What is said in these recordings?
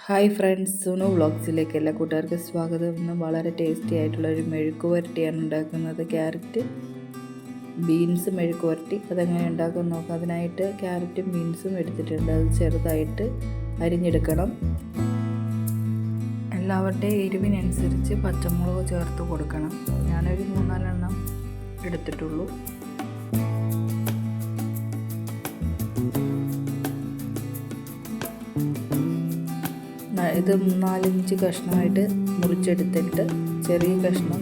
Hi friends, Sunu വ്ളോഗ്സിലേക്ക് എല്ലാ കൂട്ടുകാർക്കും സ്വാഗതം. ഇന്ന് വളരെ ടേസ്റ്റി ആയിട്ടുള്ള ഒരു മെഴുക്ക് പുരട്ടിയാണ് ഉണ്ടാക്കുന്നത്. ക്യാരറ്റ് ബീൻസ് മെഴുക്ക് പുരട്ടി അതെങ്ങനെ ഉണ്ടാക്കാൻ നോക്കാം. അതിനായിട്ട് ക്യാരറ്റും ബീൻസും എടുത്തിട്ടുണ്ട്. അത് ചെറുതായിട്ട് അരിഞ്ഞെടുക്കണം. എല്ലാവരുടെയും എരിവിനനുസരിച്ച് പച്ചമുളക് ചേർത്ത് കൊടുക്കണം. ഞാനൊരു 3-4 എണ്ണം എടുത്തിട്ടുള്ളൂ. ഇത് 4-5 കഷ്ണമായിട്ട് മുറിച്ചെടുത്തിട്ട് ചെറിയ കഷ്ണം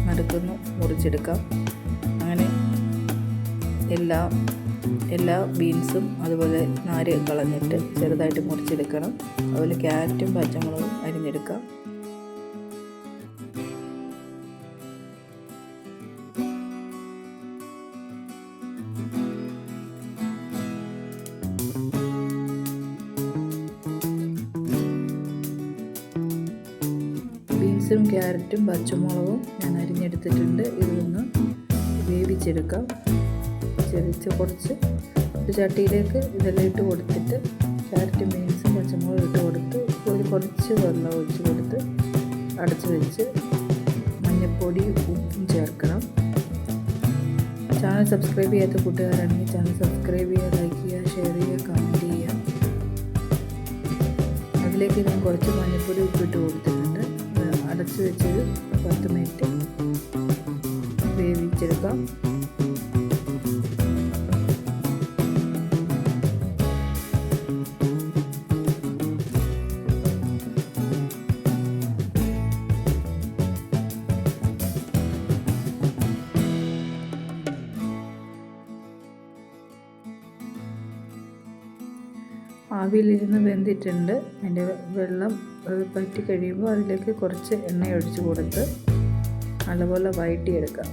നടുക്കുന്നു മുറിച്ചെടുക്കാം. അങ്ങനെ എല്ലാ ബീൻസും അതുപോലെ നാര് കളഞ്ഞിട്ട് ചെറുതായിട്ട് മുറിച്ചെടുക്കണം. അതുപോലെ ക്യാരറ്റും പച്ചമുളകും അരിഞ്ഞെടുക്കാം. ബീൻസും ക്യാരറ്റും പച്ചമുളകും ഞാൻ അരിഞ്ഞെടുത്തിട്ടുണ്ട്. ഇതൊന്ന് വേവിച്ചെടുക്കാം. കുറച്ച് ഒരു ചട്ടിയിലേക്ക് ഇതെല്ലാം ഇട്ട് കൊടുത്തിട്ട് ക്യാരറ്റും ബീൻസും പച്ചമുളകും ഇട്ട് കൊടുത്ത് കുറച്ച് വെള്ളം ഒഴിച്ച് കൊടുത്ത് അടച്ച് വെച്ച് മഞ്ഞൾപ്പൊടി ഉപ്പും ചേർക്കണം. ചാനൽ സബ്സ്ക്രൈബ് ചെയ്യാത്ത കൂട്ടുകാരാണെങ്കിൽ ചാനൽ സബ്സ്ക്രൈബ് ചെയ്യുക, ലൈക്ക് ചെയ്യുക, ഷെയർ ചെയ്യുക, കമൻറ്റ് ചെയ്യുക. അതിലേക്ക് ഞാൻ കുറച്ച് മഞ്ഞൾപ്പൊടി ഉപ്പിട്ട് കൊടുത്തിട്ടുണ്ട്. അടച്ച് വെച്ചൊരു 10 മിനിറ്റ് വേവിച്ചെടുക്കാം. ആവിയിലിരുന്ന് വെന്തിട്ടുണ്ട്. അതിൻ്റെ വെള്ളം പറ്റി കഴിയുമ്പോൾ അതിലേക്ക് കുറച്ച് എണ്ണ ഒഴിച്ച് കൊടുത്ത് നല്ലപോലെ വഴറ്റിയെടുക്കാം.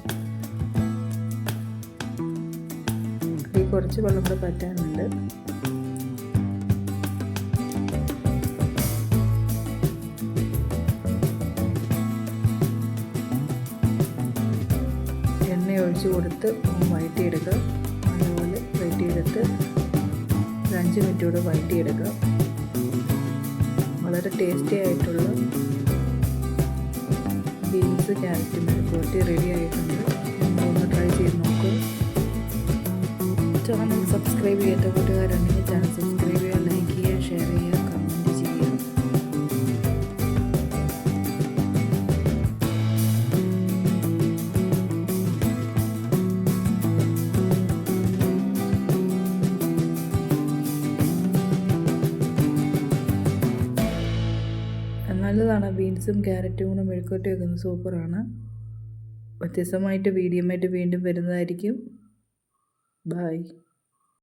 അതിൽ കുറച്ച് വെള്ളം കൂടെ പറ്റാനുണ്ട്. എണ്ണ ഒഴിച്ച് കൊടുത്ത് വഴറ്റിയെടുക്കുക. നല്ലപോലെ വഴറ്റിയെടുത്ത് 5 മിനിറ്റ് കൂടെ വഴറ്റിയെടുക്കുക. വളരെ ടേസ്റ്റി ആയിട്ടുള്ള ബീൻസ് ക്യാരറ്റ് മെഴുക്ക് പുരട്ടി റെഡി ആയിട്ടുണ്ട്. നിങ്ങളൊന്ന് ട്രൈ ചെയ്ത് നോക്കൂ. ചാനൽ സബ്സ്ക്രൈബ് ചെയ്യാത്ത കൂട്ടുകാരുണ്ടെങ്കിൽ ചാനൽ സബ്സ്ക്രൈബ് ചെയ്യുക, ലൈക്ക് ചെയ്യുക, ഷെയർ ചെയ്യുക, കമൻറ്റ് ചെയ്യുക. നല്ലതാണ്. ബീൻസും ക്യാരറ്റും കൂടെ മെഴുക്കുവരട്ടി വെക്കുന്നത് സൂപ്പറാണ്. വ്യത്യസ്തമായിട്ട് വീഡിയോയുമായിട്ട് വീണ്ടും വരുന്നതായിരിക്കും. ബൈ.